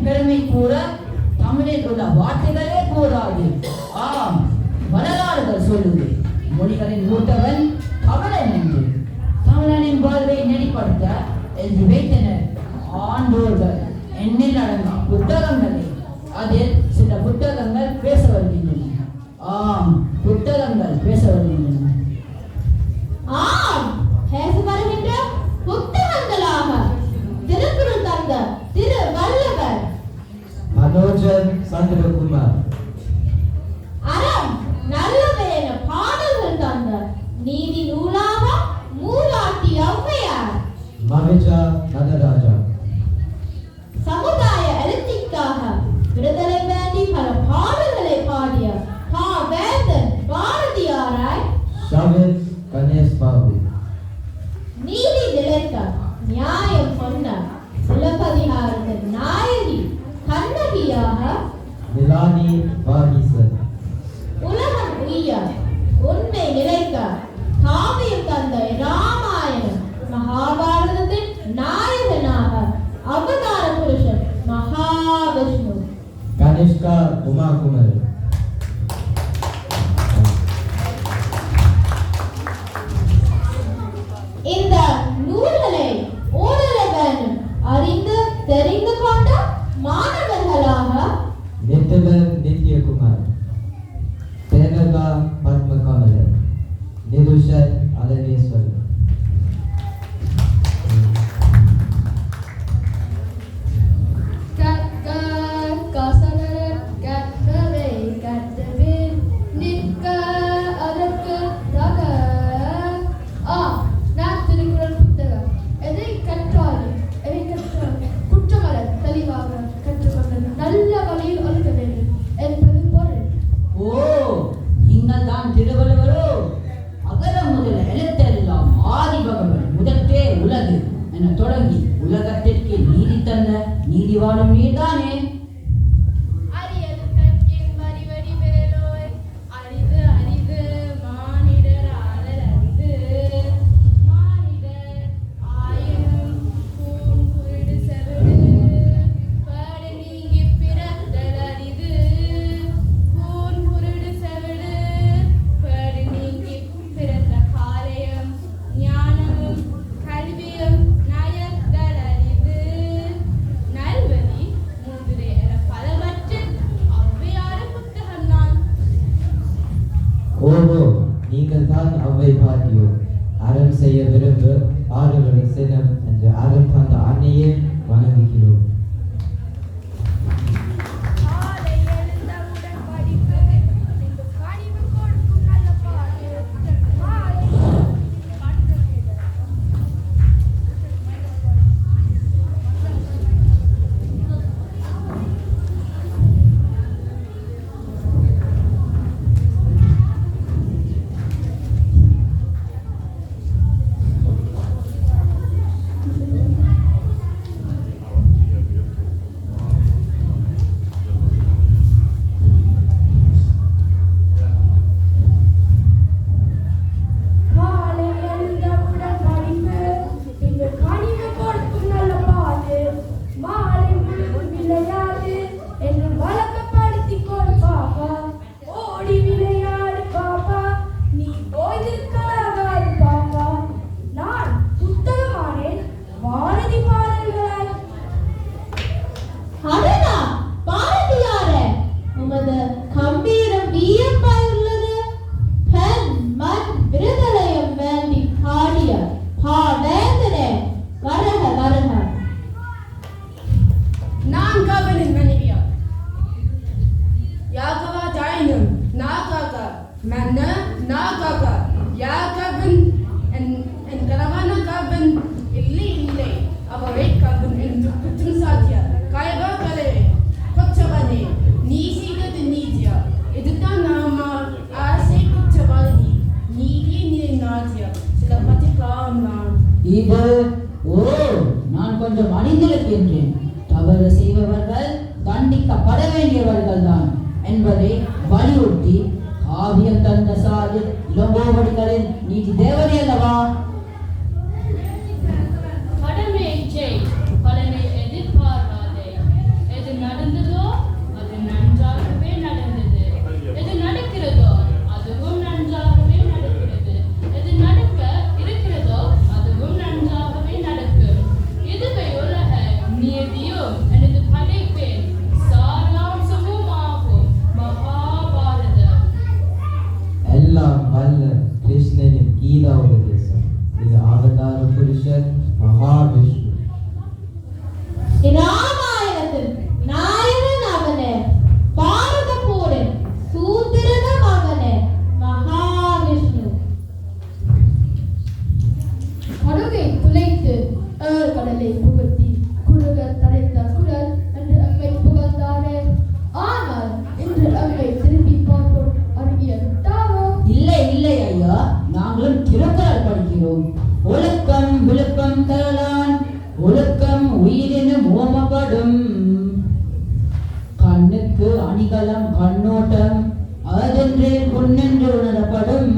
தமிழின் பெருமை கூற தமிழில் உள்ள வார்த்தைகளே கூறாது. ஆம், வரலாறுகள் சொல்லுது மொழிகளின் மூத்தவன் தமிழன் என்று. தமிழனின் வாழ்வை நெறிப்படுத்த எழுதி வைத்தனர் ஆண்டோர்கள் எண்ணில் அடங்கா புத்தகங்களே. அதில் சில புத்தகங்கள் பேச வருகின்றன. ஆம், புத்தகங்கள் பேச வருகின்றன. ஆம், பேச வருகின்ற புத்தகங்களாக திருக்குறள் தந்த திரு வள்ளுவர், மனோஜன் சந்திரகுமார், அறம் நல்லவேன பாடல்கள் தந்த நீதி நூலாக மூலாட்டி ஔவையார், மவிஜா நடராஜா, சமுதாய எழுச்சிக்காக விடுதலை வேண்டி பல பாடல்களை பாடிய வேந்தன் பாரதியாராய், ஷாவின் கணேஷ் பாபு, நீதி நிலைக்க நியாயம் சொன்ன சிலப்பதிகாரத்தின் நாயகி கண்ணகியாக, மிலானி வாகீசன், உலகம் உய்ய உண்மை நிலைக்க காவியம் தந்த ராமாயணம் மகாபாரதத்தின் நாயகனாக அவதார புருஷன் மகாவிஷ்ணு, கனிஷ்கா உமாகுமரன், இந்த நூல்களை ஓதலை வேண்டும் அறிந்து தெரிந்து கொண்ட மாணவர்களாக நித்திலன் நித்யகுமார், தேனகா பத்மகமலன், நிருஷன் அலனேஸ்வரன், தொடங்கி உலகத்திற்கு நீதி தந்த நீதிவானும் நீதானே. ஓஹோ, நீங்கள் தான் அவ்வை பாட்டியோ. அறம் செய்ய விரும்பு ஆறுகளை சினம் என்று அறம் தந்த அன்னையே வணங்குகிறோம். நான் கொஞ்சம் அணிந்திருக்கின்றேன். தவறு செய்பவர்கள் தண்டிக்கப்பட வேண்டியவர்கள் தான் என்பதை வலியுறுத்தி காவியம் தந்த சாதி இளங்கோவடிகளின் நீதி தேவதை அல்லவா? கடமையை செய், பலனை எதிர்பாராதே. எது கதையும் எனது படைப்பின் சாராம்சமும் ஆகும் மகாபாரதம். எல்லாம் வல்ல கிருஷ்ணனின் கீதா உபதேசம். இது அவதார புருஷன் மகாவிஷ்ணு. ராமாயணத்தில் நாயகன் அவனே, பாரத போரின் சூத்திரன மகனே மகாவிஷ்ணு. படகை துளைத்து கடலை புகழ்த்தி குறுக தரைத்த குரல் என்று அம்மை புகழ்ந்தாரே. ஆனால் இன்று அம்மை திரும்பி பார்ப்போம் அறிய விட்டாரோ? இல்லை இல்லை ஐயா, நாங்களும் திருக்குறள் படிக்கிறோம். ஒழுக்கம் விழுப்பம் தரலான், ஒழுக்கம் உயிரினும் ஓமப்படும். கண்ணுக்கு அணிகலம் கண்ணோட்டம், அதென்றே பொன்னென்று உணரப்படும்.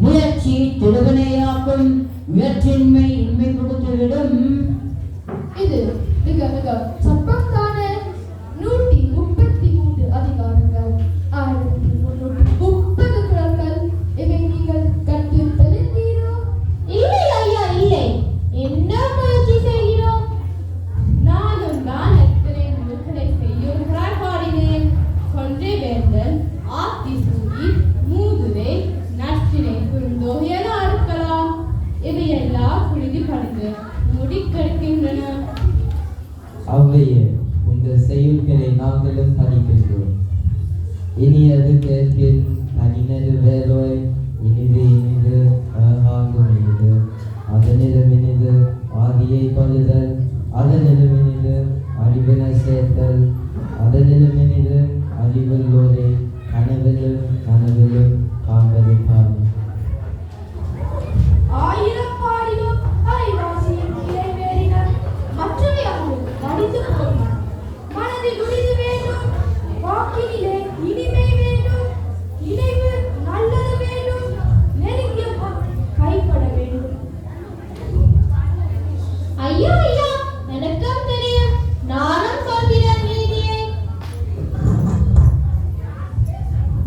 முயற்சி திருவினையாக்கும், முயற்சியின்மை இன்மை கொடுத்துவிடும். இது மிக மிக சப்பத்தானே. 133 அதிகாரங்கள், 1330 குறள்கள். இவை நீங்கள் கற்று தெளிந்தீரோ? இல்லை ஐயா இல்லை. என்ன முயற்சி செய்கிறோம்? நானும் தான் எத்தனை நூல்களை செய்யுகிறாய் பாடினேன். கொன்றை வேந்தன், ஆத்திசூடி, மூதுரை, நற்றினை, குறுந்தொகை என அடுக்கலாம். இவையெல்லாம் புரிந்து படித்து முடிக்கெடுக்கின்றன. அவ்வையே, உங்கள் செய்யுட்களை நாங்களும் படிக்கின்றோம். இனியது கேட்பின் தனினது வேலோய், இனிது இனிது அழகாகும் இனிது. அதனிலும் இனிது ஆதியை கொள்ளுதல், அதனிலும் இனிது அறிவின சேர்த்தல், அதனிலும் இனிது அறிவுள்ளோரை கனவிலும் கனவிலும் காண்பது காணும். ஆயிரம் பாடிலும் அரைவாசியின் இறைவேறினர் மற்றவையாகும் மடிந்து போனார். மனதில் உறுதி வேண்டும், வாக்கினிலே இனிமை வேண்டும், நினைவு நல்லது வேண்டும், நெருங்கிய கைப்பட வேண்டும். ஐயா ஐயா, எனக்கும் தெரியும். நானும் சொல்கிறேன் நீதியை.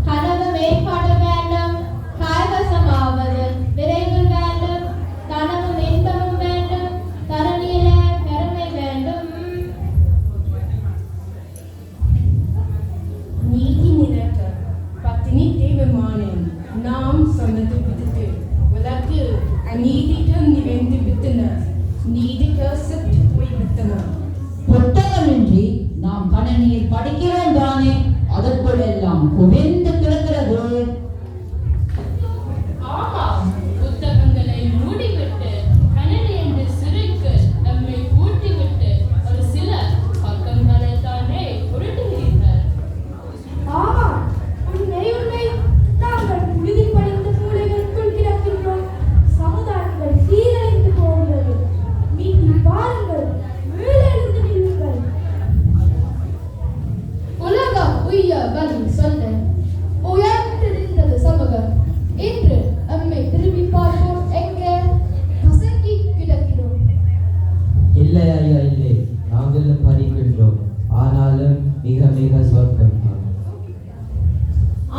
கனவு மேம்பாடு வேண்டும், கைவசமாவது விரைவில் வேண்டும், கனவும் இன்பமும் வேண்டும், தரணியில பெருமை வேண்டும். நீதி நிரட்ட பத்தினி தேவமானேன் நாம் சொன்னது விடுத்து உலகு அநீதிடம் நிறைந்து விட்டன, நீதிக்கு செத்து போய் விட்டன. புத்தகமின்றி நாம் கணனியில் படிக்கிறோம் தானே, அதற்குள் எல்லாம் குவிந்து கிடக்கிறது. ஆமாம், புத்தகங்களை மூடிவிட்டு கணனி என்று சிறைக்கு நம்மை பூட்டிவிட்டு ஒரு சில பக்கங்களை தானே புரட்டுகிறீர்கள். ஆமாம், உண்மை உண்மை. நாங்கள் புழுதி படிந்த மூலைகளுக்குள் கிடக்கின்றோம். சமுதாயங்கள் சீரழிந்து போகிறது. மீட்டி பாருங்கள், மேலெழுந்து நில்லுங்கள். உலகம் உய்ய வழி சொல்ல உயர்ந்திருந்தது சமூகம். இன்று அம்மை திரும்பி பார்ப்போம் எங்கே கசங்கி கிடக்கிறோம். இல்லை ஐயா இல்லை, நாங்களும் படிக்கின்றோம். ஆனாலும் மிக மிக சொற்பம் தான்.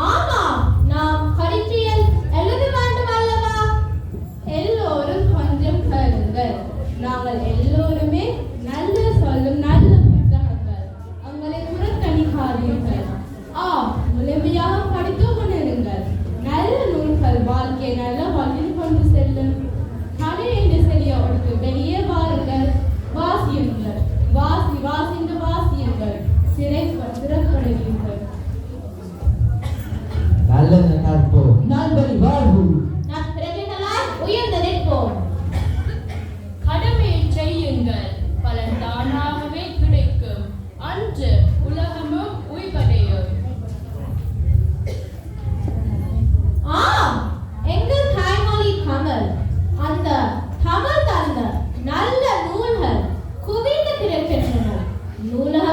ஆமாம், நாம் பரீட்சையில் எழுத வேண்டும் அல்லவா? எல்லோரும் கொஞ்சம் கேளுங்கள். நாங்கள் எல்லோருமே நல்ல சொல்லும் நல்ல புத்தகங்கள். உங்களை புறக்கணிக்காதீர்கள். முழுமையாக படித்து கொண்டிருங்கள். நல்ல நூல்கள் வாழ்க்கை நல்ல வழியில் கொண்டு செல்லும். கதை என்று செய்யவருக்கு வெளியே வாருங்கள், வாசியுங்கள். வாசிந்து வாசியுங்கள், சிறப்படுவீர்கள். நல்லது கற்போம். நல்வழி வாழ்வு. நாம் பிரஜைகளாய் உயர்ந்து நிற்போம். கடமையை செய்யுங்கள், பலன் தானாகவே கிடைக்கும். அன்று உலகமும் உய்வடையும். ஆம், எங்கள் தாய்மொழி தமிழ். அந்த தமிழ் தந்த நல்ல நூல்கள் குவிந்து கிடக்கின்றன. நூலக